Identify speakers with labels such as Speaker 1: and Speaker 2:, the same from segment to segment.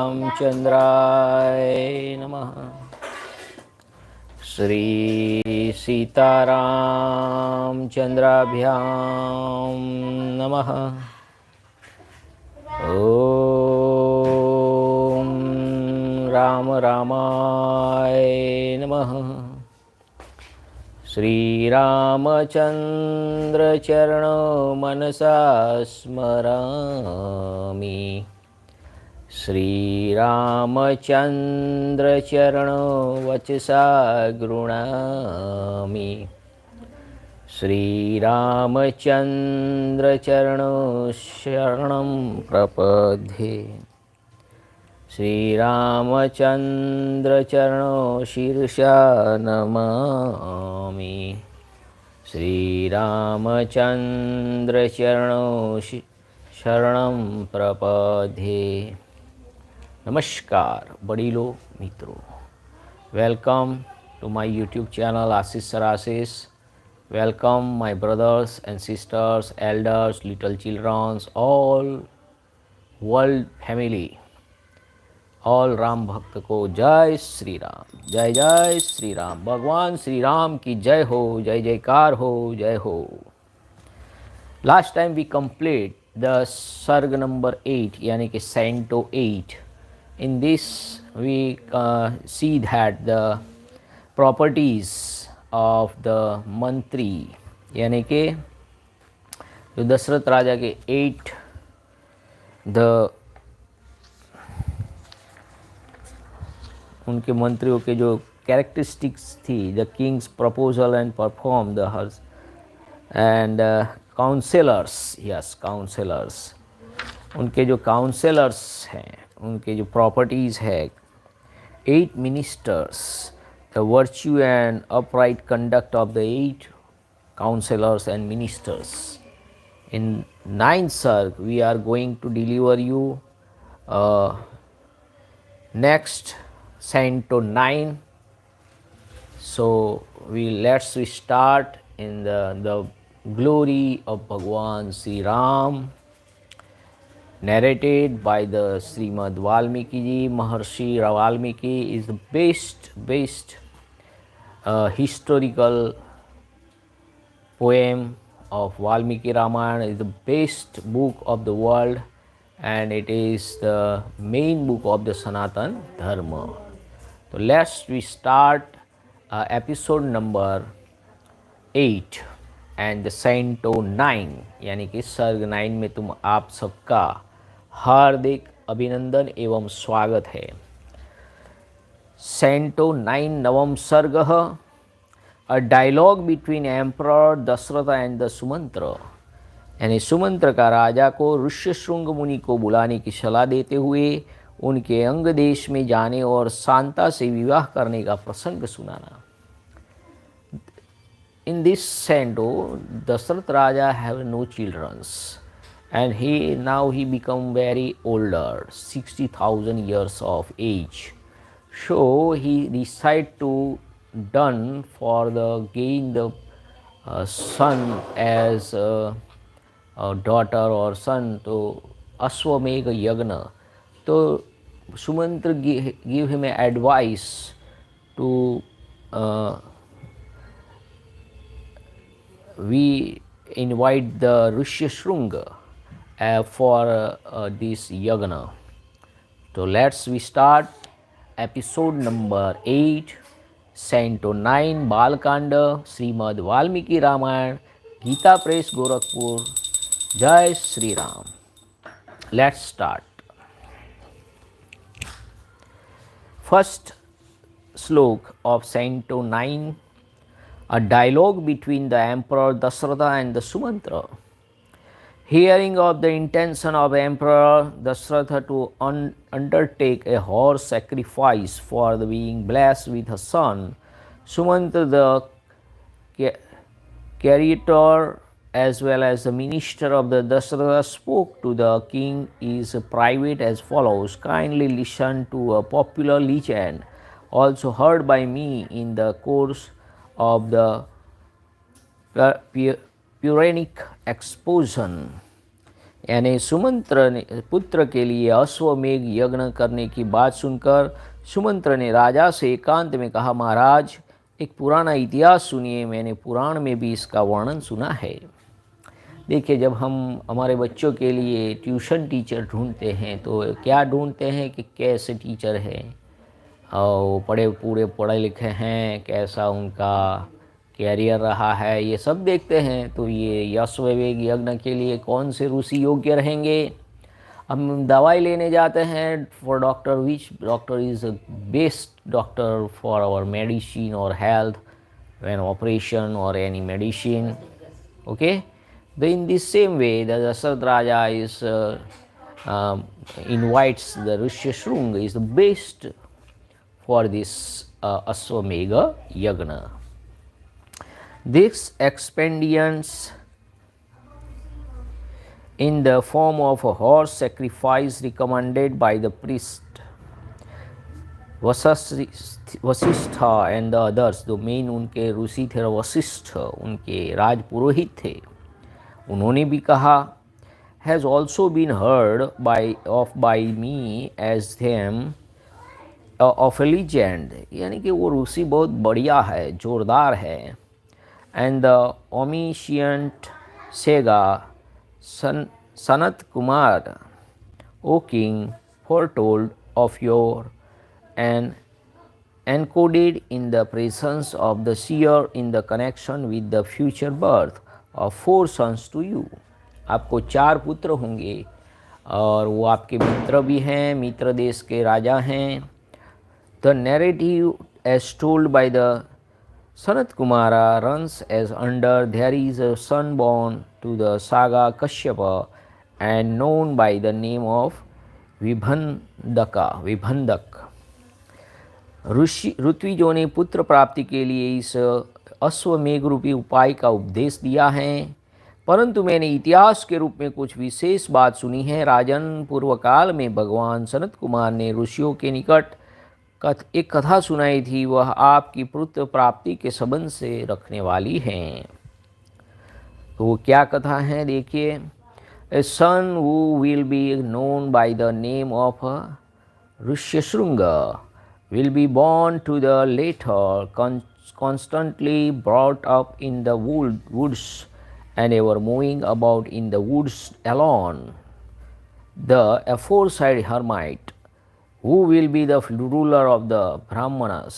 Speaker 1: Ramchandraya Namaha. Shri Sitaramchandrabhyam Namaha. Om Rama Ramaya Namaha. Shri Ramachandra Charana Manasa Smarami. Shri Ramachandra Charana Vachasa Grunami. Shri Ramachandra Charana Sharanam Prapadhe. Shri Ramachandra Charana Shirsha Namami. Shri Ramachandra Charana Sharanam Prapadhe. Namaskar, Badilo Mitro. Welcome to my YouTube channel ashishsirAshish. Welcome my brothers and sisters, elders, little children, all world family. All Ram Bhakt ko Jai Sri Ram, Jai Jai Sri Ram, Bhagwan Sri Ram ki Jai ho, Jai Jaikar ho, Jai ho. Last time we complete the Sarg number 8, yani ki Canto 8. In this we see that the properties of the mantri, यानी कि जो दशरथ राजा के 8 the उनके मंत्रियों के जो characteristics थी, the kings proposal and perform the hers and counsellors, yes counsellors, उनके जो काउंसलर्स हैं, उनके जो प्रॉपर्टीज़ है, 8 ministers, the virtue and upright conduct of the 8 counselors and ministers. In 9th Sarg, we are going to deliver you next Canto 9. So let's start in the glory of Bhagwan Sri Ram, narrated by the Srimad Välmiki-ji. Maharshi Valmiki is the best historical poem of Välmiki-Rāmāyaṇa. Is the best book of the world, and it is the main book of the Sanatan Dharma. So let's we start episode number 8 and the Canto 9, यानी कि सर्ग 9 में तुम आप सबका हार्दिक अभिनंदन एवं स्वागत है. Canto 9 नवम सर्ग, a dialogue between Emperor Dasratha and the Sumantra. यानी सुमंत्र का राजा को ऋष्यशृंग मुनि को बुलाने की सलाह देते हुए उनके अंग देश में जाने और शांता से विवाह करने का प्रसंग सुनाना. In this Canto, Dasratha Raja have no children, and now he become very older, 60,000 years of age. So he decide to done for the gain the son as a daughter or son to Ashwamedha Yagna. So Sumantra give him an advice to we invite the Rishyashrunga for this Yagna. So let's we start episode number 8, Canto 9, Balakanda, Srimad Välmiki-Rāmāyaṇa, Gita Press, Gorakhpur, Jai Sri Ram. Let's start. First slok of Canto 9, a dialogue between the Emperor Dasratha and the Sumantra. Hearing of the intention of Emperor Dasratha to undertake a horse sacrifice for the being blessed with a son, Sumantra the charioteer as well as the minister of the Dasratha spoke to the king is private as follows. Kindly listen to a popular legend also heard by me in the course of the Puranic exposition. यानी सुमंत्र ने पुत्र के लिए अश्वमेघ यज्ञ करने की बात सुनकर सुमंत्र ने राजा से एकांत में कहा, महाराज एक पुराना इतिहास सुनिए, मैंने पुराण में भी इसका वर्णन सुना है। देखिए, जब हम हमारे बच्चों के लिए ट्यूशन टीचर ढूंढते हैं तो क्या ढूंढते हैं कि कैसे टीचर हैं और पूरे पढ़े लिखे हैं, कैसा उनका कैरियर रहा है, ये सब देखते हैं। तो ये अश्वमेघ यज्ञ के लिए कौन से ऋषि योग्य रहेंगे। हम दवाई लेने जाते हैं for doctor, which doctor is best doctor for our medicine और हेल्थ व्हेन ऑपरेशन और any medicine, okay. In this same way, the Dasarath Raja is invites the Rishyashrung is the best for this Ashwamegha Yagna. This expedience in the form of a horse sacrifice recommended by the priest Vasishtha and the others, the main उनके ऋषि थे वशिष्ठ, उनके राज पुरोहित थे, उन्होंने भी कहा, has also been heard by me as them of a legend, यानी कि वो ऋषि बहुत बढ़िया है, जोरदार है। And the omniscient sage Sanat Kumar O king foretold of your and encoded in the presence of the seer in the connection with the future birth of 4 sons to you. आपको 4 पुत्र होंगे और वो आपके मित्र भी हैं, मित्र देश के राजा हैं। The narrative as told by the Sanat Kumara runs as under, there is a son born to the saga Kashyapa and known by the name of विभंदक। ऋत्विजों ने पुत्र प्राप्ति के लिए इस अश्वमेघ रूपी उपाय का उपदेश दिया है, परंतु मैंने इतिहास के रूप में कुछ विशेष बात सुनी है। राजन, पूर्व काल में भगवान सनत कुमार ने ऋषियों के निकट एक कथा सुनाई थी, वह आपकी पुत्र प्राप्ति के संबंध से रखने वाली है। तो वो क्या कथा है, देखिए। A son who will be known by the name of Rishyashringa will be born to the latter, constantly brought up in the woods and ever moving about in the woods alone. The aforesaid hermit, who will be the ruler of the Brahmanas,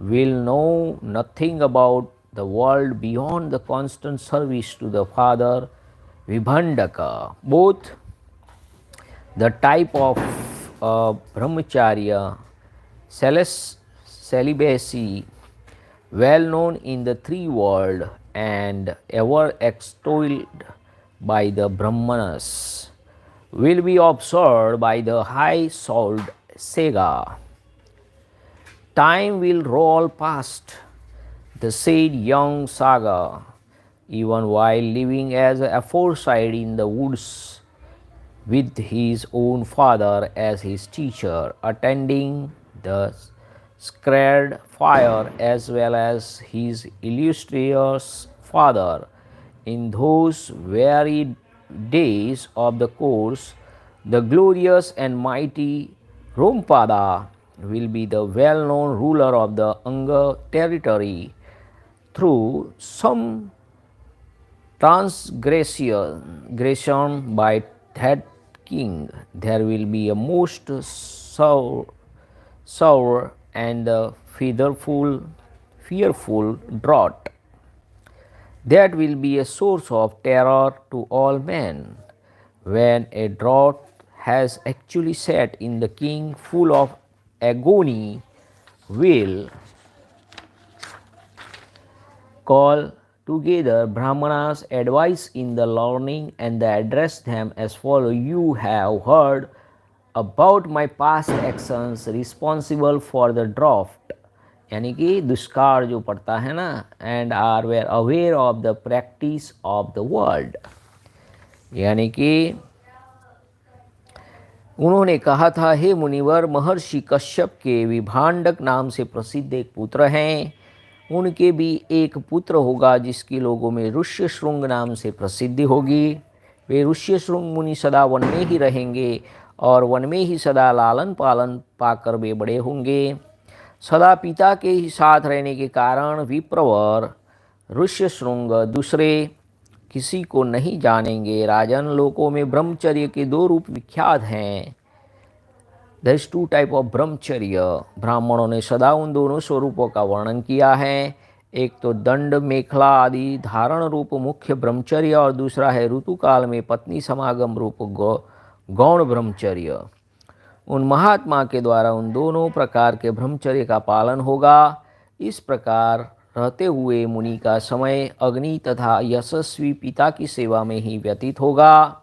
Speaker 1: will know nothing about the world beyond the constant service to the father Vibhandaka. Both the type of brahmacharya, celibacy, well known in the 3 world and ever extolled by the Brahmanas, will be observed by the high-souled Sega. Time will roll past the said young saga, even while living as aforesaid in the woods with his own father as his teacher, attending the sacred fire as well as his illustrious father. In those very days of the course, the glorious and mighty Rompada will be the well-known ruler of the Anga territory. Through some transgression by that king, there will be a most sour and fearful drought that will be a source of terror to all men. When a drought has actually set in, the king, full of agony, will call together Brahmanas, advise in the learning, and address them as follows: You have heard about my past actions responsible for the drought, यानी कि दुष्काल जो पड़ता है ना, and are were aware of the practice of the world, यानी कि उन्होंने कहा था, हे मुनिवर, महर्षि कश्यप के विभांडक नाम से प्रसिद्ध एक पुत्र हैं, उनके भी एक पुत्र होगा जिसकी लोगों में ऋष्यशृंग नाम से प्रसिद्धि होगी। वे ऋष्य शृंग मुनि सदा वन में ही रहेंगे और वन में ही सदा लालन पालन पाकर वे बड़े होंगे। सदा पिता के ही साथ रहने के कारण विप्रवर ऋष्य शृंग दूसरे किसी को नहीं जानेंगे। राजन, लोकों में ब्रह्मचर्य के दो रूप विख्यात हैं। There is two type of brahmacharya. ब्राह्मणों ने सदा उन दोनों स्वरूपों का वर्णन किया है। एक तो दंड मेखला आदि धारण रूप मुख्य ब्रह्मचर्य और दूसरा है ऋतुकाल में पत्नी समागम रूप गौण ब्रह्मचर्य। उन महात्मा के द्वारा उन दोनों प्रकार के ब्रह्मचर्य का पालन होगा। इस प्रकार रहते हुए मुनि का समय अग्नि तथा यशस्वी पिता की सेवा में ही व्यतीत होगा।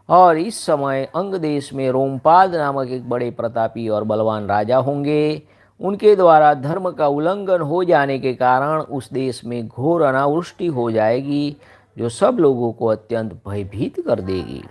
Speaker 1: और इस समय अंग देश में रोमपाद नामक एक बड़े प्रतापी और बलवान राजा होंगे। उनके द्वारा धर्म का उल्लंघन हो जाने के कारण उस देश में घोर अनावृष्टि हो जाएगी, जो सब लोगों को अत्यंत भयभीत कर देगी।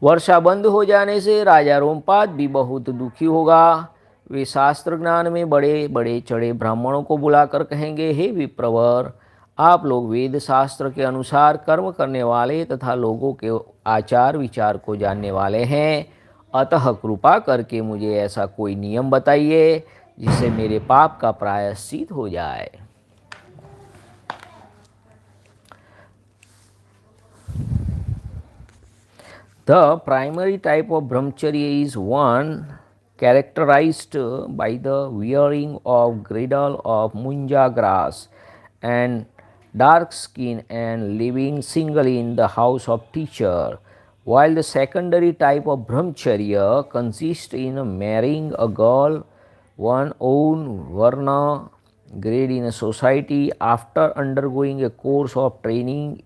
Speaker 1: वर्षा बंद हो जाने से राजा रोमपाद भी बहुत दुखी होगा। वे शास्त्र ज्ञान में बड़े बड़े चढ़े ब्राह्मणों को बुलाकर कहेंगे, हे विप्रवर, आप लोग वेद शास्त्र के अनुसार कर्म करने वाले तथा लोगों के आचार विचार को जानने वाले हैं। अतः कृपा करके मुझे ऐसा कोई नियम बताइए जिससे मेरे पाप का प्रायश्चित हो जाए। The primary type of brahmacharya is one characterized by the wearing of girdle of munja grass and dark skin and living singly in the house of teacher, while the secondary type of brahmacharya consists in marrying a girl one own varna grade in a society after undergoing a course of training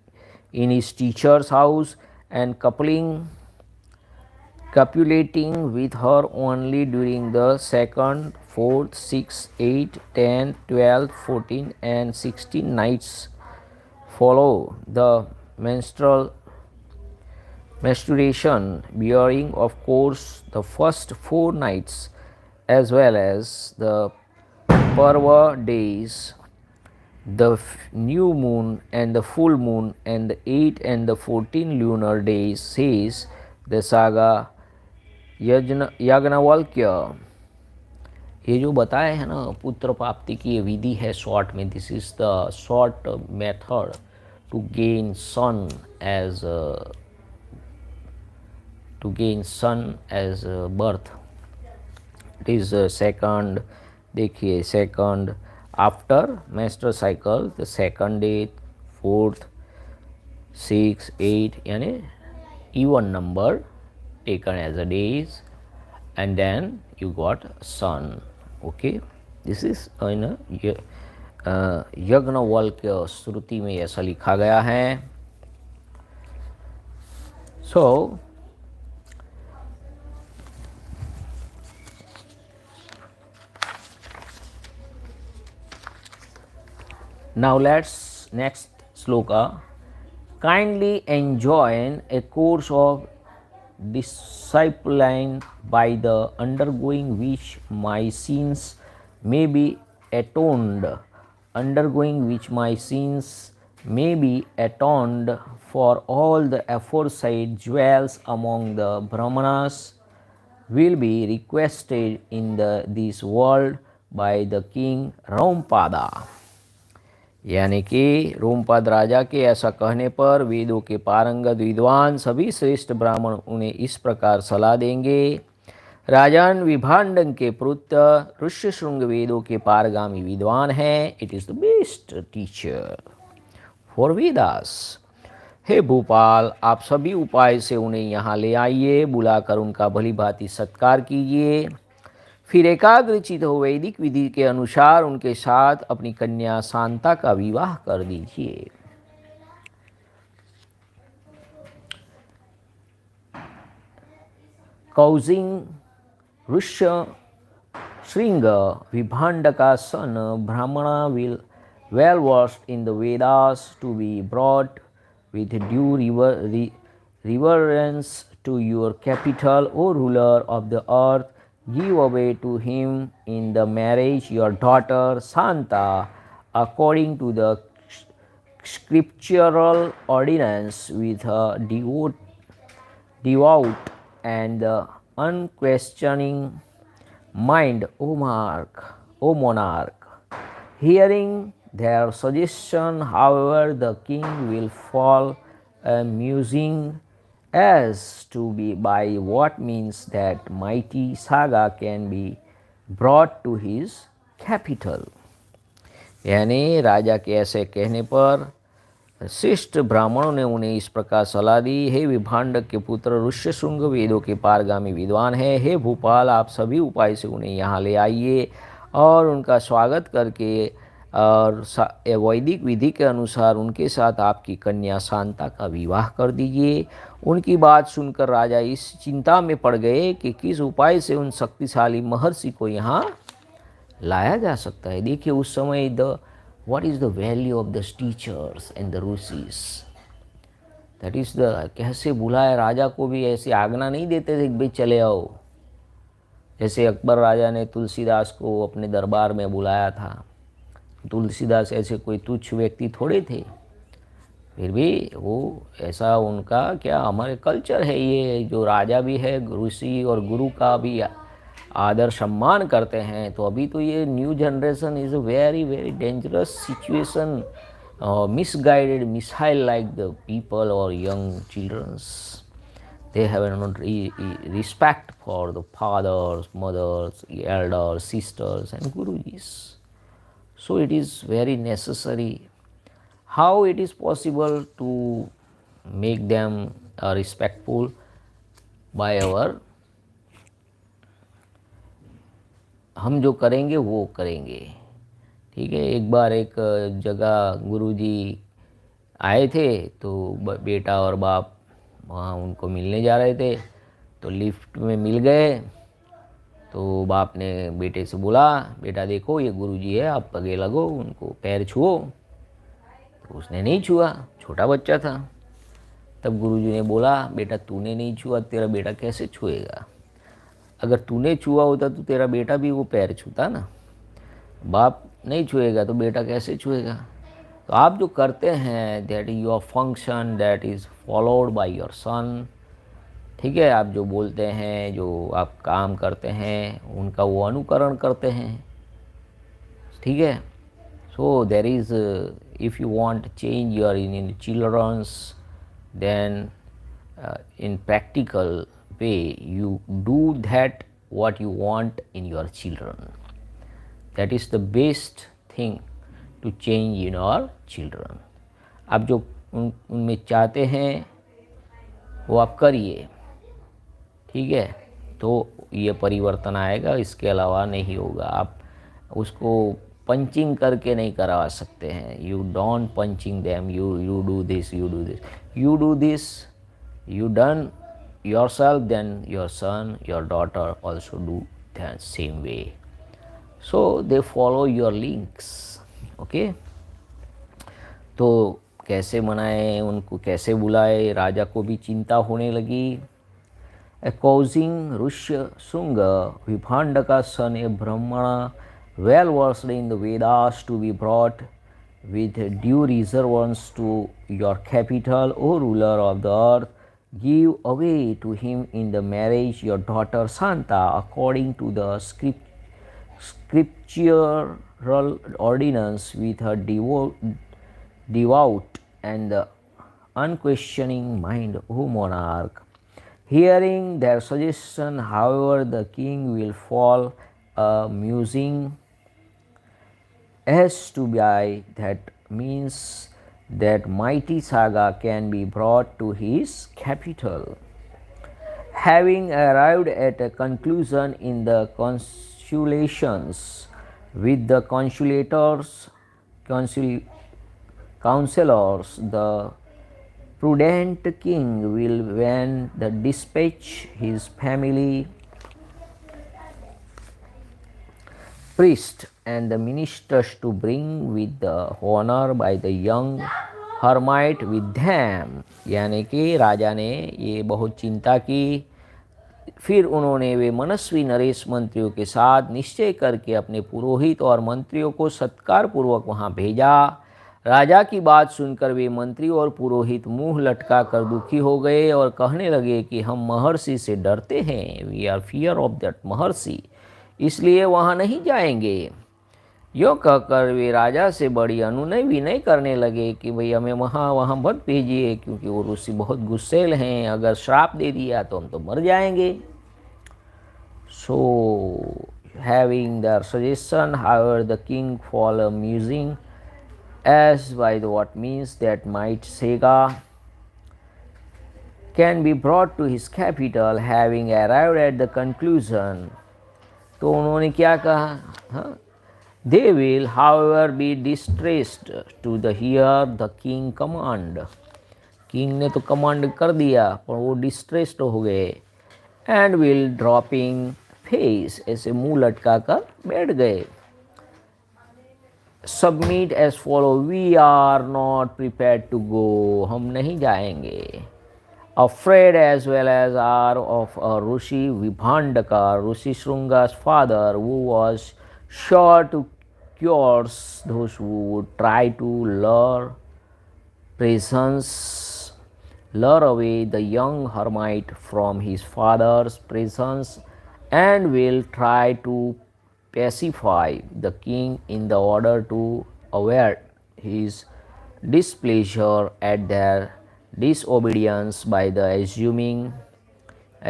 Speaker 1: in his teacher's house and copulating with her only during the 2nd, 4th, 6th, 8th, 10th, 12th, 14th and 16th nights follow the menstruation, bearing of course the first 4 nights as well as the parva days, the new moon and the full moon and the 8 and the 14 lunar days, says the saga Yajnavalkya. ये जो बताया है ना पुत्र प्राप्ति की ये विधि है शॉर्ट में, this is the short method to gain son as birth. It is second, देखिए second after menstrual cycle, the second day, 4th, 6, 8 यानी even number taken as a days, and then you got sun. Okay, this is in Yajnavalkya श्रुति में ऐसा लिखा गया है। So now let's next sloka. Kindly enjoin a course of discipline by the undergoing which my sins may be atoned, for all the aforesaid jewels among the brahmanas will be requested in this world by the king Romapada। यानी कि रोमपद राजा के ऐसा कहने पर वेदों के पारंगत विद्वान सभी श्रेष्ठ ब्राह्मण उन्हें इस प्रकार सलाह देंगे। राजन, विभांडन के पुत्र ऋष्यशृंग वेदों के पारगामी विद्वान हैं। It is the best teacher for Vedas. हे भूपाल, आप सभी उपाय से उन्हें यहाँ ले आइए, बुलाकर उनका भली भांति सत्कार कीजिए। फिर एकाग्रचित हो वैदिक विधि के अनुसार उनके साथ अपनी कन्या शांता का विवाह कर दीजिए। Causing Shringa Vibhandaka son Brahmana will well versed in the Vedas to be brought with due reverence to your capital, O ruler of the earth. Give away to him in the marriage your daughter Santa according to the scriptural ordinance with a devout and unquestioning mind, O monarch. Hearing their suggestion, however, the king will fall a musing as to be by what means that mighty saga can be brought to his capital. यानी राजा के ऐसे कहने पर श्रेष्ठ ब्राह्मणों ने उन्हें इस प्रकार सलाह दी, हे विभांडक के पुत्र ऋष्यशृंग, वेदों के पारगामी विद्वान हैं, हे भूपाल, आप सभी उपाय से उन्हें यहाँ ले आइए और उनका स्वागत करके और वैदिक विधि के अनुसार उनके साथ आपकी कन्या शांता का विवाह कर दीजिए। उनकी बात सुनकर राजा इस चिंता में पड़ गए कि किस उपाय से उन शक्तिशाली महर्षि को यहाँ लाया जा सकता है। देखिए उस समय what is the value of the teachers and the ऋषिस, that is the कैसे बुलाया। राजा को भी ऐसी आज्ञा नहीं देते थे कि भाई चले आओ, जैसे अकबर राजा ने तुलसीदास को अपने दरबार में बुलाया था। तुलसीदास ऐसे कोई तुच्छ व्यक्ति थोड़े थे, फिर भी वो ऐसा उनका क्या हमारे कल्चर है ये, जो राजा भी है ऋषि और गुरु का भी आदर सम्मान करते हैं। तो अभी तो ये new generation is a very very dangerous situation, misguided missile like the people और young childrens, they have not respect for the fathers, mothers, elders, sisters and gurujis. So it is very necessary. How it is possible to make them respectful? By our, हम जो करेंगे वो करेंगे। ठीक है, एक बार एक जगह गुरुजी आए थे, तो बेटा और बाप वहाँ उनको मिलने जा रहे थे, तो लिफ्ट में मिल गए। तो बाप ने बेटे से बोला, बेटा देखो ये गुरुजी है, आप पगे लगो, उनको पैर छुओ। तो उसने नहीं छुआ, छोटा बच्चा था। तब गुरुजी ने बोला, बेटा तूने नहीं छुआ, तेरा बेटा कैसे छुएगा? अगर तूने छुआ होता तो तेरा बेटा भी वो पैर छूता ना। बाप नहीं छुएगा तो बेटा कैसे छुएगा? तो आप जो करते हैं, that is your function, that is followed by your son. ठीक है, आप जो बोलते हैं, जो आप काम करते हैं, उनका वो अनुकरण करते हैं। ठीक है, so there is, if you want change your in childrens, then in practical way you do that what you want in your children. That is the best thing to change in our children. आप जो उनमें चाहते हैं वो आप करिए। ठीक है, तो ये परिवर्तन आएगा, इसके अलावा नहीं होगा। आप उसको पंचिंग करके नहीं करवा सकते हैं। You don't punching them, you do this, you do this, you do this, you done yourself, then your son, your daughter also do that same way, so they follow your links. Okay, तो कैसे मनाए, उनको कैसे बुलाए? राजा को भी चिंता होने लगी। Causing Rishyashring, विभांडका son, a brahmana well versed in the Vedas, to be brought with due reverence to your capital, O ruler of the earth. Give away to him in the marriage your daughter Santa, according to the scriptural ordinance, with her devout and the unquestioning mind, O monarch. Hearing their suggestion, however, the king will fall a musing as to by that means that mighty saga can be brought to his capital. Having arrived at a conclusion in the consulations with the counselors, the prudent king will, when the dispatch his family, priest and the ministers to bring with the honor by the young hermit with them. यानी कि राजा ने ये बहुत चिंता की। फिर उन्होंने वे मनस्वी नरेश मंत्रियों के साथ निश्चय करके अपने पुरोहित और मंत्रियों को सत्कार पूर्वक वहाँ भेजा राजा की बात सुनकर वे मंत्री और पुरोहित मुंह लटका कर दुखी हो गए और कहने लगे कि हम महर्षि से डरते हैं, we are fear of that maharishi, इसलिए वहाँ नहीं जाएंगे। यो कहकर वे राजा से बड़ी अनुनय विनय करने लगे कि भाई हमें वहाँ मत भेजिए, क्योंकि वो ऋषि बहुत गुस्सेल हैं, अगर श्राप दे दिया तो हम तो मर जाएंगे। सो having their suggestion, however, the king fell musing as by what means that might Sega can be brought to his capital, having arrived at the conclusion. तो उन्होंने क्या कहा? हाँ, they will however be distressed to the hear the king command. King ने तो command कर दिया पर वो डिस्ट्रेस्ड हो गए, एंड विल ड्रॉपिंग फेस, ऐसे मुंह लटका कर बैठ गए। Submit as follow, we are not prepared to go, हम नहीं जाएंगे। Afraid as well as are of a ऋषि विभांडका, ऋषि श्रृंगा's father, who was sure to cure those who would try to lure away the young hermit from his father's presence, and will try to pacify the king in the order to avert his displeasure at their disobedience by the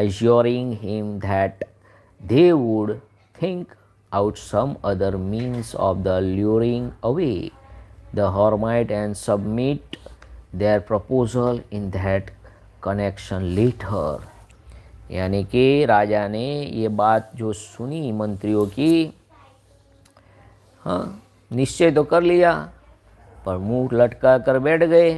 Speaker 1: assuring him that they would think out some other means of the luring away the hermit and submit their proposal in that connection later. यानी कि राजा ने ये बात जो सुनी मंत्रियों की, हाँ, निश्चय तो कर लिया पर मुंह लटका कर बैठ गए।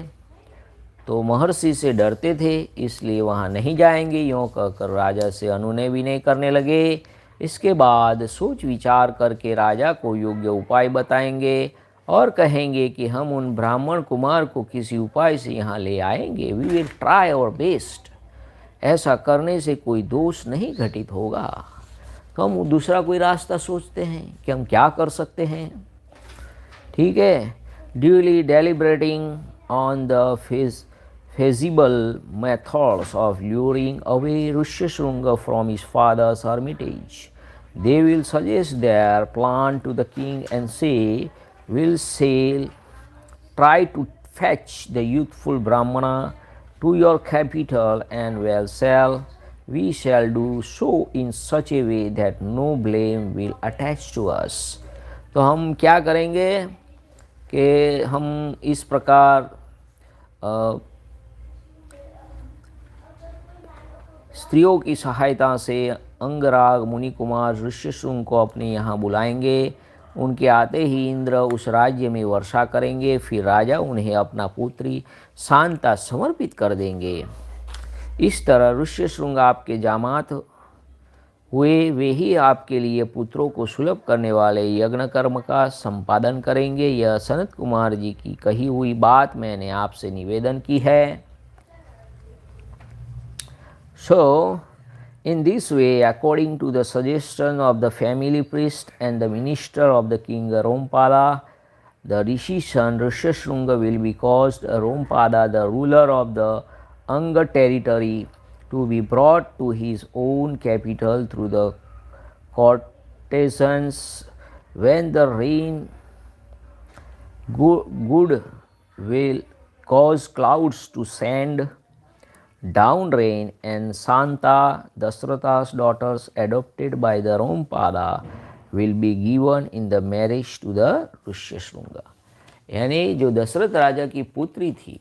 Speaker 1: तो महर्षि से डरते थे इसलिए वहाँ नहीं जाएंगे, यों कहकर राजा से अनुनय विनय करने लगे। इसके बाद सोच विचार करके राजा को योग्य उपाय बताएंगे और कहेंगे कि हम उन ब्राह्मण कुमार को किसी उपाय से यहाँ ले आएंगे। We will try our best. ऐसा करने से कोई दोष नहीं घटित होगा। तो हम दूसरा कोई रास्ता सोचते हैं कि हम क्या कर सकते हैं। ठीक है, duly deliberating on the feasible methods of luring away Rishyasringa from his father's hermitage, they will suggest their plan to the king and say, "We'll sail, try to fetch the youthful Brahmana to your capital, and we shall do so in such a way that no blame will attach to us." तो हम क्या करेंगे कि हम इस प्रकार स्त्रियों की सहायता से अंगराग मुनि कुमार ऋष्यशृंग को अपने यहाँ बुलाएंगे। उनके आते ही इंद्र उस राज्य में वर्षा करेंगे। फिर राजा उन्हें अपना पुत्री शांता समर्पित कर देंगे। इस तरह ऋष्यशृंग आपके जामात हुए, वे ही आपके लिए पुत्रों को सुलभ करने वाले यज्ञ कर्म का संपादन करेंगे। यह सनत कुमार जी की कही हुई बात मैंने आपसे निवेदन की है। So, in this way, according to the suggestion of the family priest and the minister of the king Rompada, the rishi's son Rishyasringa will be caused Rompada, the ruler of the Anga territory, to be brought to his own capital through the courtesans. When the rain good will cause clouds to send down rain, and Santa, Dasratha's daughters adopted by the Rompada, will be given in the marriage to the Rishyasringa. यानी जो दशरथ राजा की पुत्री थी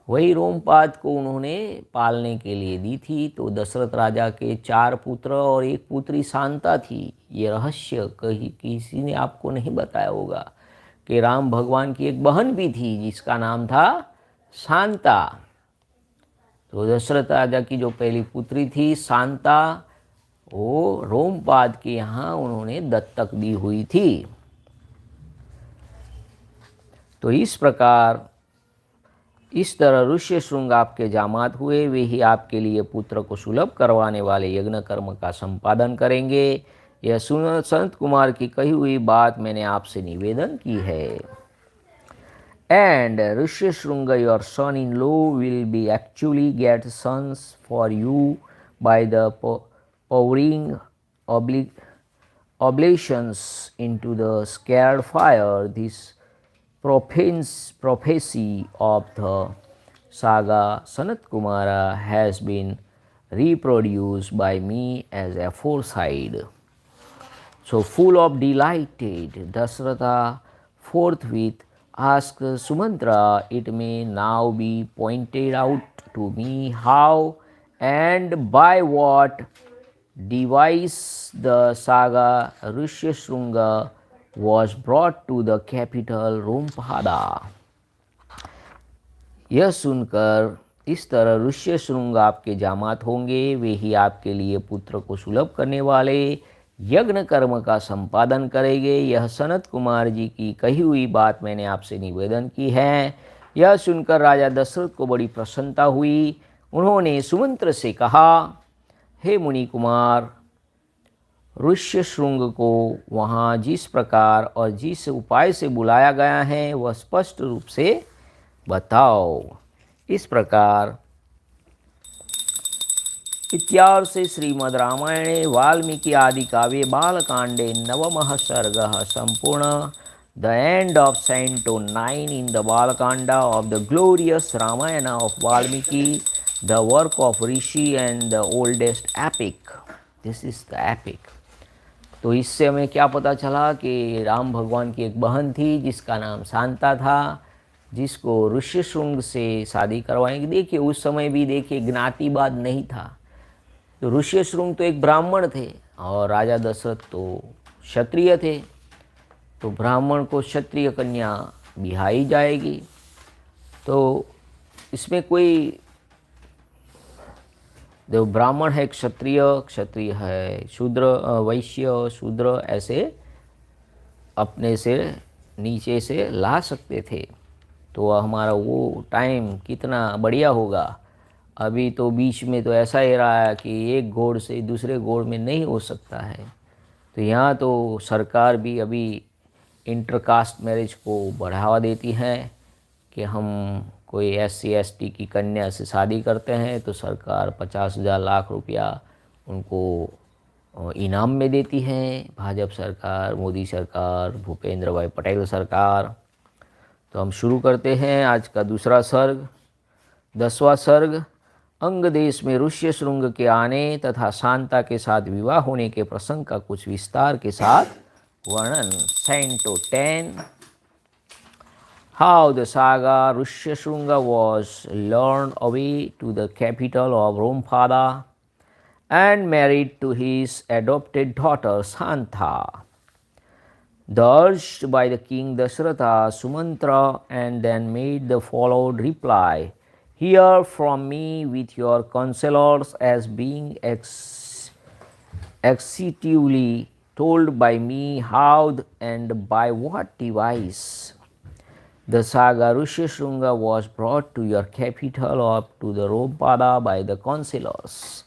Speaker 1: वही रोमपाद को उन्होंने पालने के लिए दी थी। तो दशरथ राजा के 4 पुत्र और 1 पुत्री शांता थी। ये रहस्य कहीं किसी ने आपको नहीं बताया होगा कि राम भगवान की एक बहन भी थी जिसका नाम था शांता। तो दशरथ राजा की जो पहली पुत्री थी शांता, वो रोमपाद के यहाँ उन्होंने दत्तक दी हुई थी। तो इस प्रकार इस तरह ऋष्यशृंग आपके जामात हुए, वे ही आपके लिए पुत्र को सुलभ करवाने वाले यज्ञ कर्म का संपादन करेंगे। यह संत कुमार की कही हुई बात मैंने आपसे निवेदन की है। And Rishyasringa, your son-in-law, will be actually get sons for you by the pouring oblations into the scared fire. This prophecy of the saga Sanat Kumara has been reproduced by me as aforesaid. So, full of delighted, Dasratha forthwith asked Sumantra, it may now be pointed out to me how and by what device the saga Rishyasringa was brought to the capital Rompada. यह सुनकर इस तरह ऋष्यशृंग आपके जामात होंगे, वे ही आपके लिए पुत्र को सुलभ करने वाले यज्ञ कर्म का संपादन करेंगे। यह सनत कुमार जी की कही हुई बात मैंने आपसे निवेदन की है। यह सुनकर राजा दशरथ को बड़ी प्रसन्नता हुई। उन्होंने सुमंत्र से कहा, हे मुनि कुमार, ऋष्यशृंग को वहाँ जिस प्रकार और जिस उपाय से बुलाया गया है वह स्पष्ट रूप से बताओ। इस प्रकार इत्यार्षे श्रीमद् रामायणे वाल्मीकि आदि काव्ये बालकांडे नवमः सर्गः संपूर्ण। The end of Canto 9 in the Balakanda of the glorious Ramayana of Valmiki, the work of Rishi and the oldest epic. This is the epic. तो इससे हमें क्या पता चला कि राम भगवान की एक बहन थी जिसका नाम शांता था, जिसको ऋष्यशृंग से शादी करवाएंगे। देखिए उस समय भी देखिए ज्ञातिवाद नहीं था, तो ऋष्यशृंग तो एक ब्राह्मण थे और राजा दशरथ तो क्षत्रिय थे, तो ब्राह्मण को क्षत्रिय कन्या बिहाई जाएगी। तो इसमें कोई जो ब्राह्मण है क्षत्रिय, क्षत्रिय है शूद्र, वैश्य शूद्र, ऐसे अपने से नीचे से ला सकते थे। तो हमारा वो टाइम कितना बढ़िया होगा। अभी तो बीच में तो ऐसा ही रहा है कि एक घोड़ से दूसरे घोड़ में नहीं हो सकता है। तो यहाँ तो सरकार भी अभी इंटरकास्ट मैरिज को बढ़ावा देती है कि हम कोई SC ST की कन्या से शादी करते हैं तो सरकार 50,000 लाख रुपया उनको इनाम में देती है। भाजपा सरकार, मोदी सरकार, भूपेंद्र भाई पटेल सरकार। तो हम शुरू करते हैं आज का दूसरा सर्ग, 10वां सर्ग। अंग देश में ऋष्यशृंग के आने तथा शांता के साथ विवाह होने के प्रसंग का कुछ विस्तार के साथ वर्णन। Canto 10, how the saga Rishyasringa was lured away to the capital of Rompada and married to his adopted daughter Shanta. Urged by the king Dasharatha, Sumantra and then made the followed reply: hear from me with your counselors as being exhaustively told by me how and by what device the saga Rishyasringa was brought to your capital up to the Rompada by the counselors.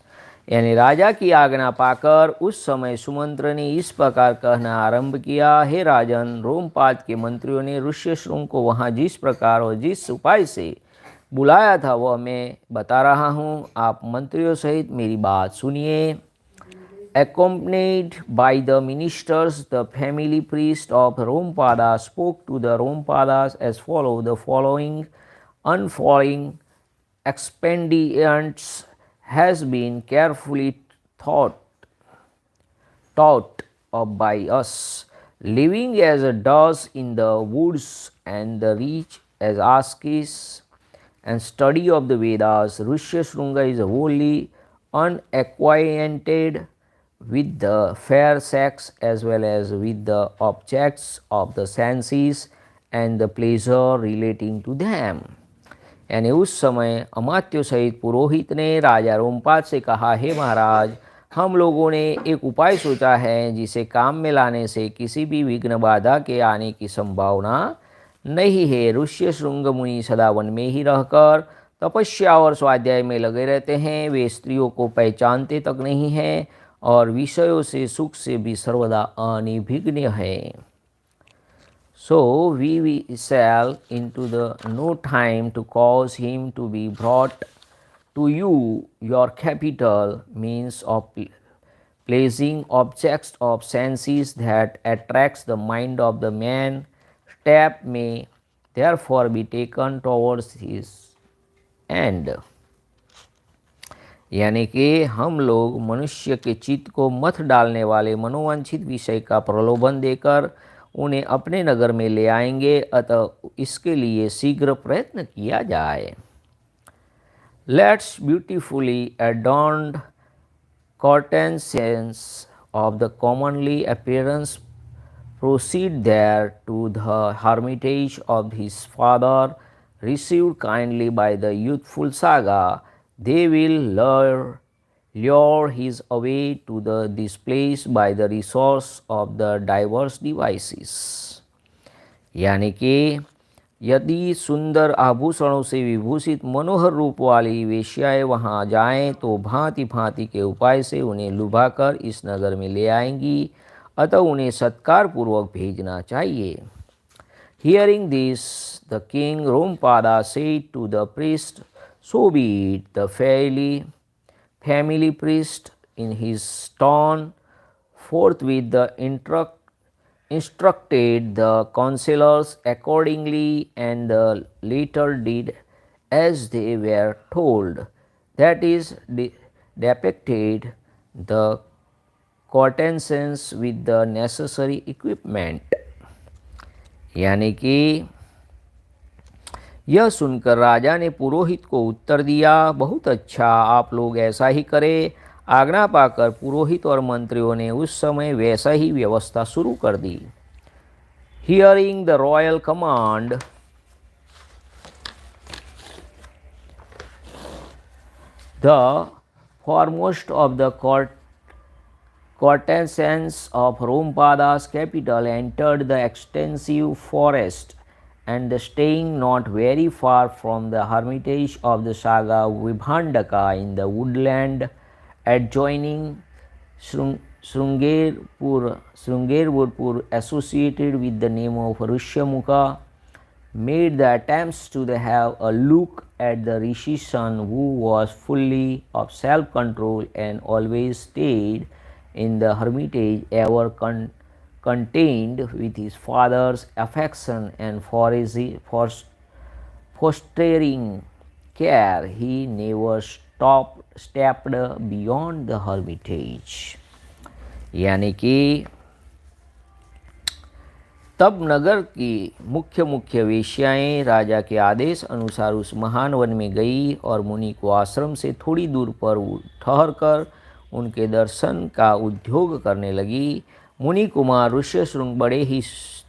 Speaker 1: यानी राजा की आज्ञा पाकर उस समय सुमंत्र ने इस प्रकार कहना आरंभ किया, हे राजन, रोमपाद के मंत्रियों ने ऋष्यशृंग को वहाँ जिस प्रकार और जिस उपाय से बुलाया था वह मैं बता रहा हूँ। आप मंत्रियों सहित मेरी बात सुनिए। Accompanied by the ministers, the family priest of Rompada spoke to the Rompadas as follows. The following unfolding expedients has been carefully taught of by us, living as a dove in the woods and the rich as Ashish and study of the Vedas. Rishyasringa is wholly unacquainted with the fair sex as well as with the objects of the senses and the pleasure relating to them. यानी उस समय अमात्य सहित पुरोहित ने राजा रोमपाद से कहा, हे महाराज, हम लोगों ने एक उपाय सोचा है जिसे काम में लाने से किसी भी विघ्न बाधा के आने की संभावना नहीं है। ऋष्यशृंग मुनि सदा वन में ही रहकर तपस्या और स्वाध्याय में लगे रहते हैं। वे स्त्रियों को पहचानते तक नहीं हैं और विषयों से सुख से भी सर्वदा अनिभिज्ञ है। So we shall into the no time to cause him to be brought to you. Your capital means of placing objects of senses that attracts the mind of the man. Step may therefore be taken towards his end. यानी कि हम लोग मनुष्य के चित्त को मथ डालने वाले मनोवांछित विषय का प्रलोभन देकर उन्हें अपने नगर में ले आएंगे, अतः इसके लिए शीघ्र प्रयत्न किया जाए. Let's beautifully adorned courtesans of the commonly appearance proceed there to the hermitage of his father, received kindly by the youthful Saga. They will lure his away to this place by the resource of the diverse devices. यानी कि यदि सुंदर आभूषणों से विभूषित मनोहर रूप वाली वेश्याएं वहाँ जाएं तो भांति भांति के उपाय से उन्हें लुभाकर इस नगर में ले आएंगी, अतः उन्हें सत्कार पूर्वक भेजना चाहिए. Hearing this, the king Romapada said to the priest, so be it. The family priest in his turn forthwith instructed the counselors accordingly, and the latter did as they were told. That is, depicted the courtesans with the necessary equipment. यानी कि यह सुनकर राजा ने पुरोहित को उत्तर दिया, बहुत अच्छा, आप लोग ऐसा ही करें. आज्ञा पाकर पुरोहित और मंत्रियों ने उस समय वैसा ही व्यवस्था शुरू कर दी. Hearing the royal command, the foremost of the courtesans of Romapada's capital entered the extensive forest, and staying not very far from the hermitage of the Saga Vibhandaka in the woodland adjoining Srungerpur, associated with the name of Rishyamukha, made the attempts to have a look at the Rishi's son, who was fully of self-control and always stayed in the hermitage, ever contained with his father's affection and for his fostering care. He never stepped beyond the hermitage. यानी कि तब नगर की मुख्य वेश्याएं राजा के आदेश अनुसार उस महान one में गई और मुनि को आश्रम से थोड़ी दूर पर ठहरकर उनके दर्शन का उद्योग करने लगी. मुनि कुमार ऋष्यशृंग बड़े ही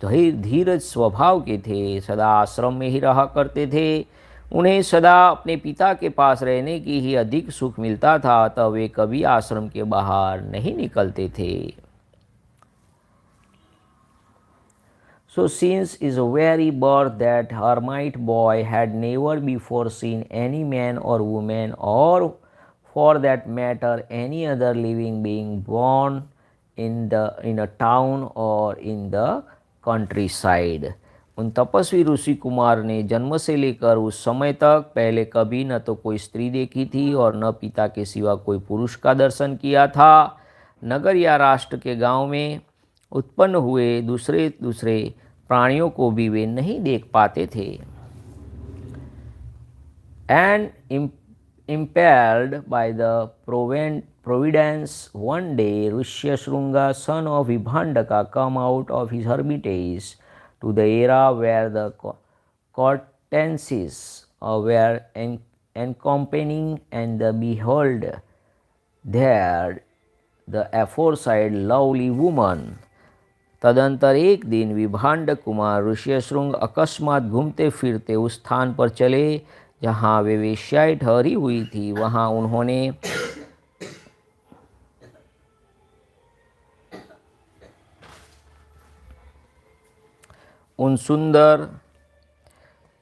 Speaker 1: धीरज स्वभाव के थे, सदा आश्रम में ही रहा करते थे. उन्हें सदा अपने पिता के पास रहने की ही अधिक सुख मिलता था, अतः वे कभी आश्रम के बाहर नहीं निकलते थे. So since his very birth, that hermit boy had never before seen any man or woman, or for that matter any other living being, born in a town or in the countryside. उन तपस्वी ऋषि कुमार ने जन्म से लेकर उस समय तक पहले कभी न तो कोई स्त्री देखी थी और न पिता के सिवा कोई पुरुष का दर्शन किया था. नगर या राष्ट्र के गांव में उत्पन्न हुए दूसरे प्राणियों को भी वे नहीं देख पाते थे. And impelled by the providence, one day Rishyashrunga, son of Vibhandaka, come out of his hermitage to the era where the courtesans were accompanying, and behold there the aforesaid lovely woman. तदंतर एक दिन विभांड कुमार ऋष्यशृंग अकस्मात घूमते फिरते उस स्थान पर चले जहाँ वे वेश्याएं ठहरी हुई थी. वहाँ उन्होंने उन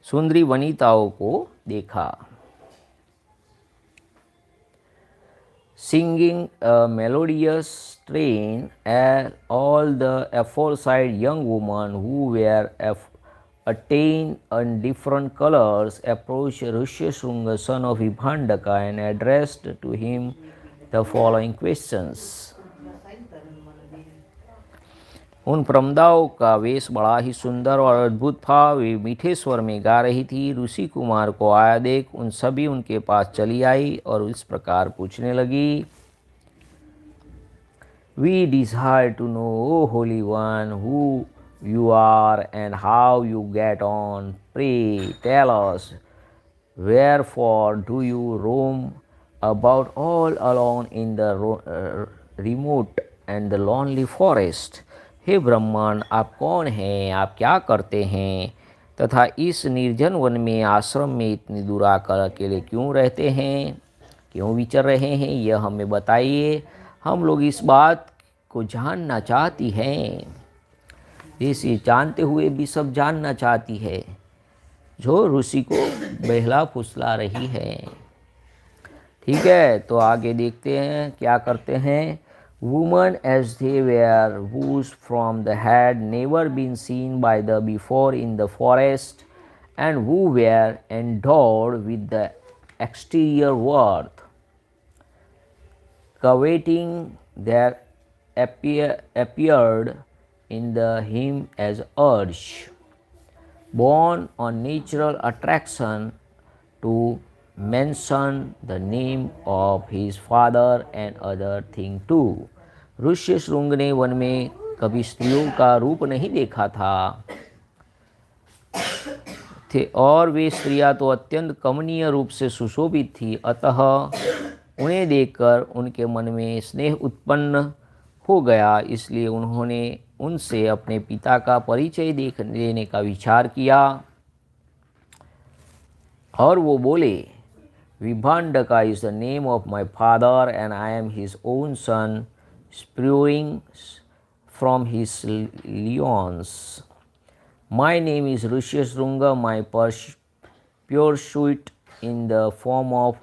Speaker 1: सुंदरी वनिताओं को देखा. singing a melodious strain, as all the aforesaid young women who were attained in different colors approached Rishyasringa, son of Vibhandaka, and addressed to him the following questions. उन प्रमदाओं का वेश बड़ा ही सुंदर और अद्भुत था। वे मीठे स्वर में गा रही थी। ऋषि कुमार को आया देख उन सभी उनके पास चली आई और इस प्रकार पूछने लगी, We desire to know, O Holy One, who you are and how you get on. Pray, tell us, wherefore do you roam about all alone in the remote and the lonely forest? हे ब्रह्मण, आप कौन हैं, आप क्या करते हैं तथा इस निर्जन वन में आश्रम में इतनी दूर आकर अकेले क्यों रहते हैं, क्यों विचर रहे हैं, यह हमें बताइए। हम लोग इस बात को जानना चाहती हैं। इसे जानते हुए भी सब जानना चाहती है, जो ऋषि को बहला फुसला रही है। ठीक है, तो आगे देखते हैं क्या करते हैं। Women as they were, whose from the had never been seen by the before in the forest, and who were endowed with the exterior worth, coveting their appeared in the him as urge, born on natural attraction to mention the name of his father and other thing too. Rishyashring ने one में कभी स्त्रियों का रूप नहीं देखा था थे और वे स्त्रियां तो अत्यंत कमनीय रूप से सुशोभित थी। अतः उन्हें देखकर उनके मन में स्नेह उत्पन्न हो गया, इसलिए उन्होंने उनसे अपने पिता का परिचय देने का विचार किया और वो बोले, Vibhandaka is the name of my father and I am his own son, spewing from his lions. My name is Rishyasringa, my pursuit in the form of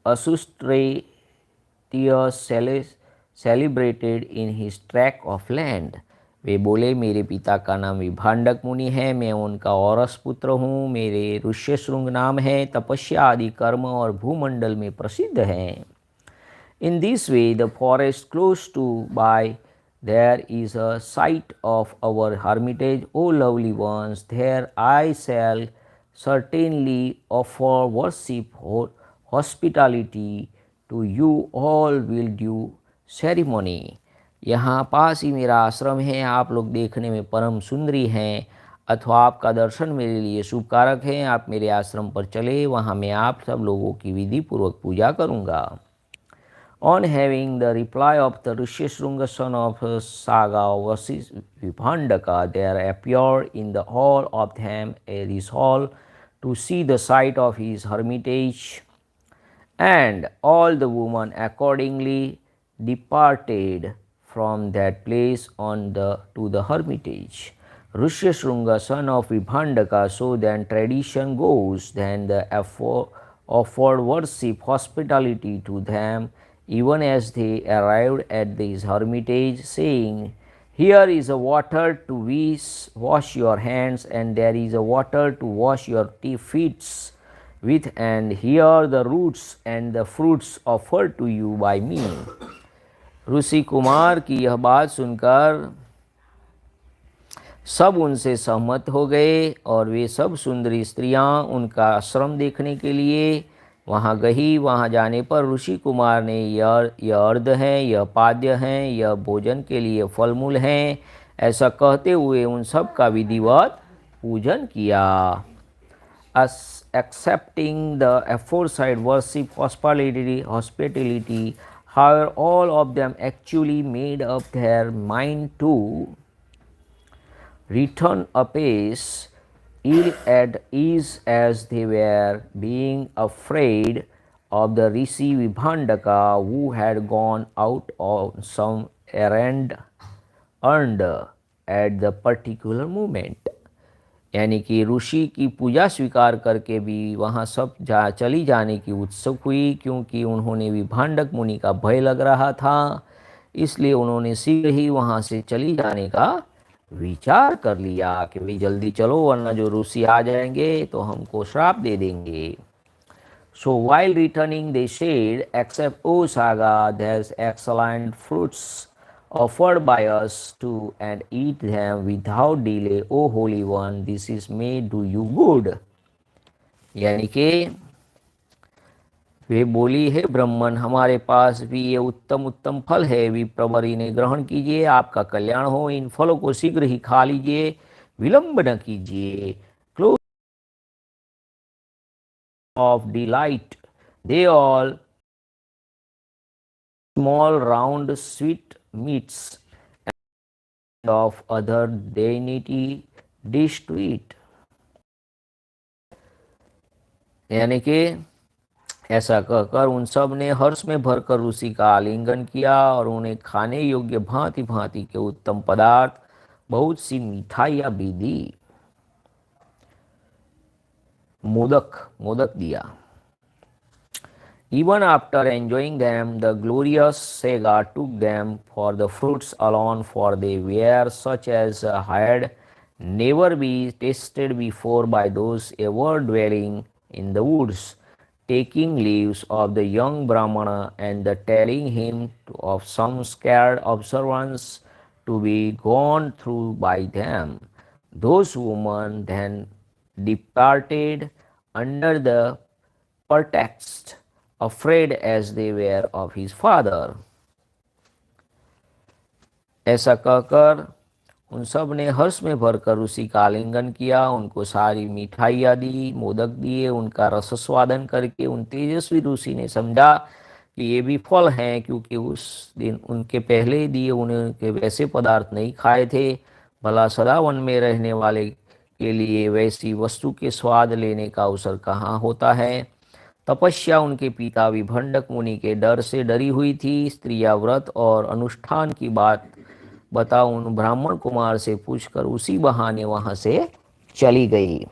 Speaker 1: ashishsir celebrated in his tract of land. वे बोले, मेरे पिता का नाम विभांडक मुनि है, मैं उनका औरस पुत्र हूँ। मेरे ऋष्यशृंग नाम है, तपस्या आदि कर्म और भूमंडल में प्रसिद्ध हैं। In this way the forest close to by there is a site of our hermitage, O lovely ones. There I shall certainly offer worship or hospitality to you all with due ceremony. यहाँ पास ही मेरा आश्रम है, आप लोग देखने में परम सुंदरी हैं अथवा आपका दर्शन मेरे लिए शुभकारक है। आप मेरे आश्रम पर चले, वहाँ मैं आप सब लोगों की विधि पूर्वक पूजा करूँगा। On having the reply of the Rishyasringa son of Saga Vasis Vibhandaka, there appeared in the hall of them a resolve to see the site of his hermitage, and all the women accordingly departed from that place to the hermitage. Rishyasringa, son of Vibhandaka, so then tradition goes, then the offered worship hospitality to them, even as they arrived at this hermitage, saying, Here is a water to wash your hands, and there is a water to wash your feet with, and here the roots and the fruits offered to you by me. Rishi Kumar की यह बात सुनकर सब उनसे सहमत हो गए और वे सब सुंदरी स्त्रियां उनका आश्रम देखने के लिए वहां गई। वहां जाने पर ऋषि कुमार ने यह अर्ध हैं, यह पाद्य हैं, यह भोजन के लिए फलमूल हैं, ऐसा कहते हुए उन सब का विधिवत पूजन किया। Accepting the aforesaid worship hospitality, however, all of them actually made up their mind to return apace, ill at ease as they were, being afraid of the Rishi Vibhandaka, who had gone out on some errand at the particular moment. यानी कि ऋषि की पूजा स्वीकार करके भी वहाँ सब चली जाने की उत्सुक हुई, क्योंकि उन्होंने भी भांडक मुनि का भय लग रहा था। इसलिए उन्होंने शीघ्र ही वहाँ से चली जाने का विचार कर लिया कि भाई जल्दी चलो, वरना जो ऋषि आ जाएंगे तो हमको श्राप दे देंगे। So while returning, they said, "Accept, O Saga, there's excellent fruits offered by us too, and eat them without delay, O Holy One. This is may do you good." यानी कि वे बोली, है ब्राह्मण, हमारे पास भी ये उत्तम उत्तम फल है, विप्रवर इन्हें ग्रहण कीजिए, आपका कल्याण हो। इन फलों को शीघ्र ही खा लीजिए, विलंब न कीजिए। Close of delight they all small round sweet meats and of other dainty dish to eat। यानी कि ऐसा कहकर उन सब ने हर्ष में भरकर ऋषि का आलिंगन किया और उन्हें खाने योग्य भांति भांति के उत्तम पदार्थ, बहुत सी मिठाइयाँ भी दी। मोदक मोदक दिया। Even after enjoying them, the glorious Sega took them for the fruits alone, for they were such as had never been tasted before by those ever dwelling in the woods, taking leaves of the young Brahmana and telling him of some scared observance to be gone through by them. Those women then departed under the pretext afraid as they were of his father। ऐसा कहकर उन सब ने हर्ष में भरकर ऋषि का आलिंगन किया, उनको सारी मिठाइयाँ दी, मोदक दिए। उनका रसस्वादन करके उन तेजस्वी ऋषि ने समझा कि ये भी फल हैं, क्योंकि उस दिन उनके पहले दिए उन्होंने वैसे पदार्थ नहीं खाए थे। भला सदा वन में रहने वाले के लिए वैसी वस्तु के स्वाद लेने का अवसर कहाँ होता है। तपस्या उनके पिता विभंडक मुनि के डर से डरी हुई थी। स्त्रियां व्रत और अनुष्ठान की बात बता उन ब्राह्मण कुमार से पूछकर उसी बहाने वहां से चली गई।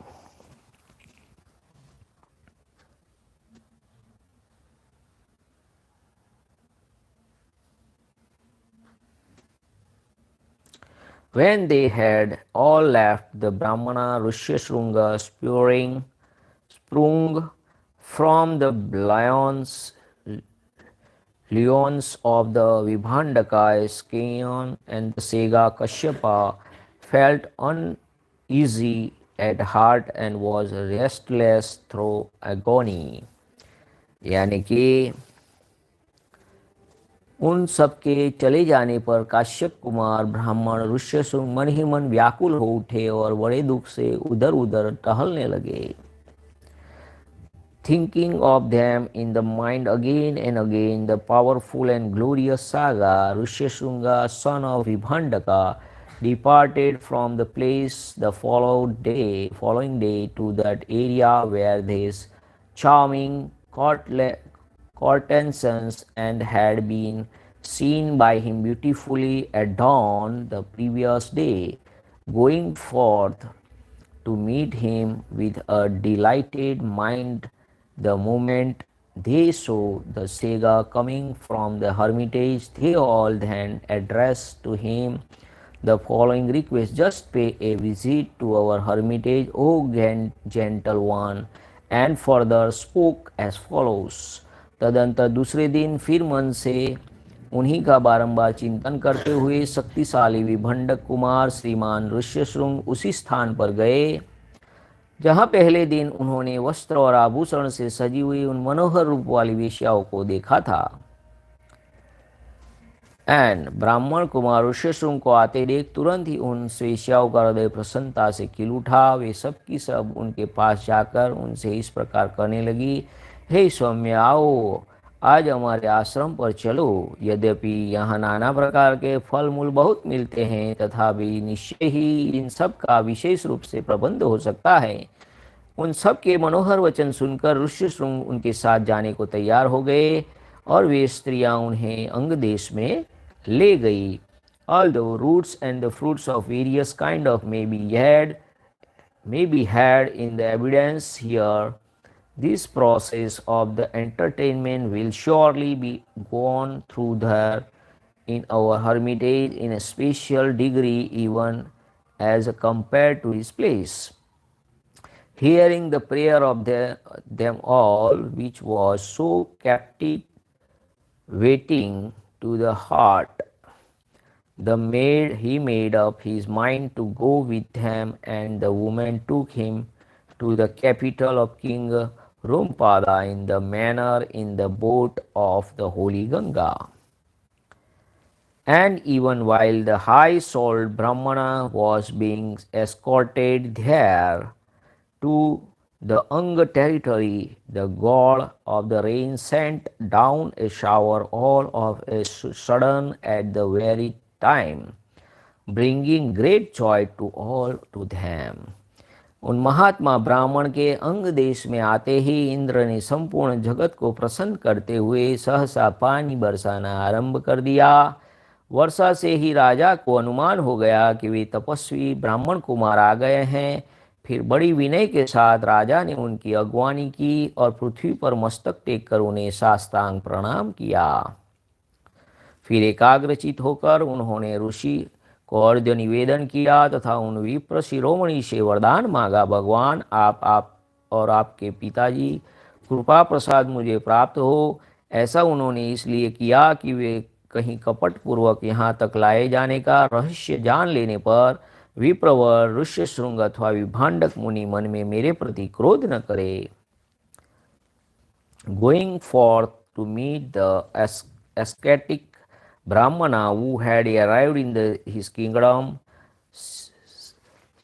Speaker 1: When they had all left, the Brahmana Rishyasringa sprung from the lions of the Vibhandaka Scion and the Sega Kashyapa, felt uneasy at heart and was restless through agony। यानी कि उन सबके चले जाने पर काश्यप कुमार ब्राह्मण ऋष्यशृंग मन ही मन व्याकुल हो उठे और बड़े दुख से उधर उधर टहलने लगे। Thinking of them in the mind again and again, the powerful and glorious Saga, Rishyasringa, son of Vibhandaka, departed from the place the following day to that area where these charming courtesans and had been seen by him beautifully at dawn the previous day, going forth to meet him with a delighted mind. The moment they saw the Sega coming from the hermitage, they all then addressed to him the following request: "Just pay a visit to our hermitage, O gentle one," and further spoke as follows। तदंतर दूसरे दिन फिर मन से उन्हीं का बारंबार चिंतन करते हुए शक्तिशाली विभंडक कुमार श्रीमान ऋष्यशृंग उसी स्थान पर गए जहाँ पहले दिन उन्होंने वस्त्र और आभूषण से सजी हुई उन मनोहर रूप वाली वेश्याओं को देखा था। एंड ब्राह्मण कुमार ऋष्यशृंग को आते देख तुरंत ही उन वेश्याओं का हृदय प्रसन्नता से खिल उठा। वे सब की सब उनके पास जाकर उनसे इस प्रकार करने लगी, हे सौम्य, आओ आज हमारे आश्रम पर चलो। यद्यपि यहाँ नाना प्रकार के फल मूल बहुत मिलते हैं, तथापि निश्चय ही इन सब का विशेष रूप से प्रबंध हो सकता है। उन सब के मनोहर वचन सुनकर ऋष्यशृंग उनके साथ जाने को तैयार हो गए और वे स्त्रियां उन्हें अंग देश में ले गई। Although roots and the fruits of various kind of may be had may be had in the evidence here. This process of the entertainment will surely be gone through there in our hermitage in a special degree, even as compared to his place. Hearing the prayer of them all, which was so captivating to the heart, he made up his mind to go with him, and the woman took him to the capital of King Rumpada in the manner in the boat of the holy Ganga. And even while the high-souled Brahmana was being escorted there to the Anga territory, the god of the rain sent down a shower all of a sudden at the very time, bringing great joy to all to them. उन महात्मा ब्राह्मण के अंग देश में आते ही इंद्र ने संपूर्ण जगत को प्रसन्न करते हुए सहसा पानी बरसाना आरंभ कर दिया। वर्षा से ही राजा को अनुमान हो गया कि वे तपस्वी ब्राह्मण कुमार आ गए हैं। फिर बड़ी विनय के साथ राजा ने उनकी अगवानी की और पृथ्वी पर मस्तक टेक कर उन्हें साष्टांग प्रणाम किया। फिर एकाग्रचित होकर उन्होंने ऋषि को अर्घ्य निवेदन किया तथा उन विप्र शिरोमणि से वरदान मांगा, भगवान आप और आपके पिताजी कृपा प्रसाद मुझे प्राप्त हो। ऐसा उन्होंने इसलिए किया कि वे कहीं कपट पूर्वक यहाँ तक लाए जाने का रहस्य जान लेने पर विप्रवर ऋष्यशृंग अथवा विभांडक मुनि मन में मेरे प्रति क्रोध न करे। Going forth to meet the ascetic Brahmana who had arrived in his kingdom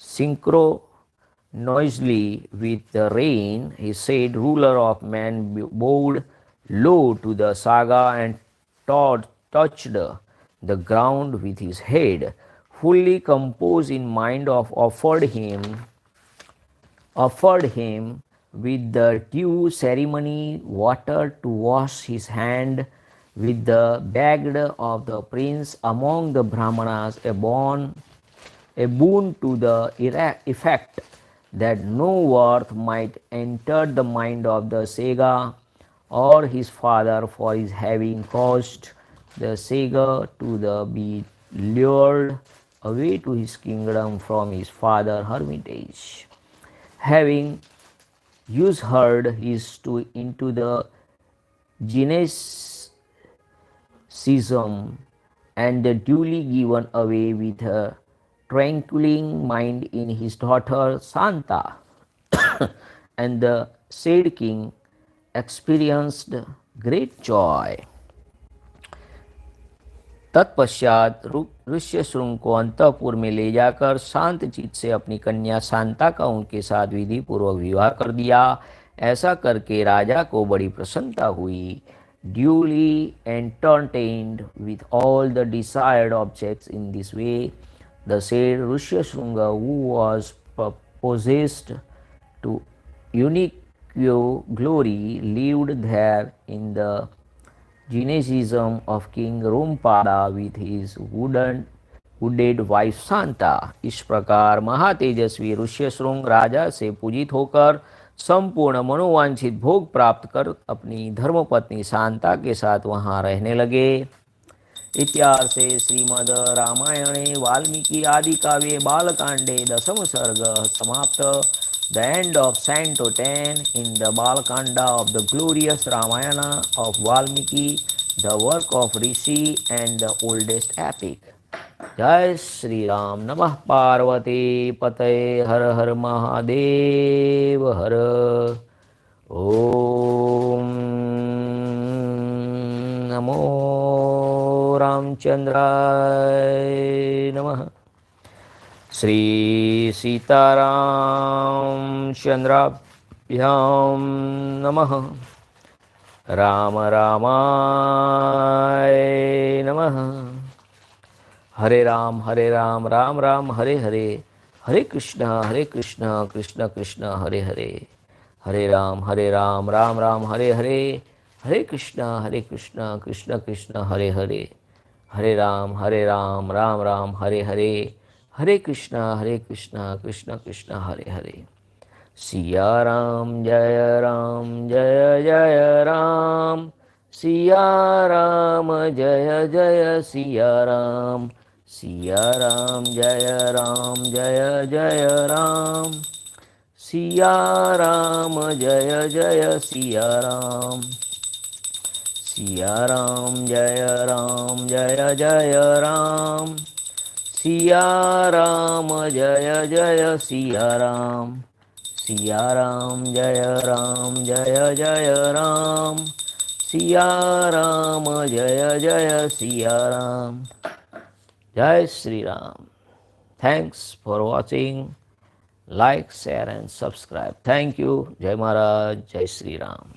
Speaker 1: synchronously with the rain, he said, ruler of men, bowed low to the saga and touched the ground with his head, fully composed in mind of offered him with the due ceremony water to wash his hand, with the begged of the prince among the Brahmanas a boon to the effect that no worth might enter the mind of the Sega or his father for his having caused the Sega to be lured away to his kingdom from his father hermitage. Having usurped his into the Genesis and duly given away with a tranquil mind in his daughter Santa, and the said king experienced great joy. तत्पश्चात ऋष्यशृंग को अंतःपुर में ले जाकर शांत चित्त से अपनी कन्या शांता का उनके साथ विधि पूर्वक विवाह कर दिया। ऐसा करके राजा को बड़ी प्रसन्नता हुई। Duly entertained with all the desired objects in this way, the said Rishyasringa, who was possessed to unique glory, lived there in the Genesism of King Rumpada with his wooded wife Santa. इस प्रकार महातेजस्वी ऋष्यशृंग राजा से पूजित होकर संपूर्ण मनोवांछित भोग प्राप्त कर अपनी धर्मपत्नी शांता के साथ वहाँ रहने लगे। इत्यार्षे श्रीमद् रामायणे वाल्मीकि आदि काव्ये बालकांडे दशम सर्ग समाप्त। The end of Canto 10 in the Balakanda of the glorious Ramayana of Valmiki, the work of Rishi and the oldest epic. जय श्री राम। नमः पार्वती पतये हर हर महादेव हर। ओम नमो रामचंद्राय नमः। श्री सीतारामचंद्राभ्यां नमः। राम रामाय नमः। हरे राम राम राम हरे हरे, हरे कृष्ण कृष्ण कृष्ण हरे हरे, हरे राम राम राम हरे हरे, हरे कृष्ण कृष्ण कृष्ण हरे हरे, हरे Ram Ram Ram Hare Hare, Hare Krishna, Krishna Krishna, Hare Hare. Siya Ram, Jaya Jaya Ram. Siya Ram, Jaya Jaya Siya Ram. Siya Ram, Jaya Jaya Ram. Siya Ram, Jaya Jaya Siya Ram. Siya Ram, Jaya Jaya Ram. Siya Ram, Jaya Jaya Siya Ram. Siya Ram, Jaya Jaya Ram. Siya Ram, Jaya Jaya Siya Ram. Jai Sri Ram. Thanks for watching. Like, share and subscribe. Thank you. Jai Maharaj. Jai Sri Ram.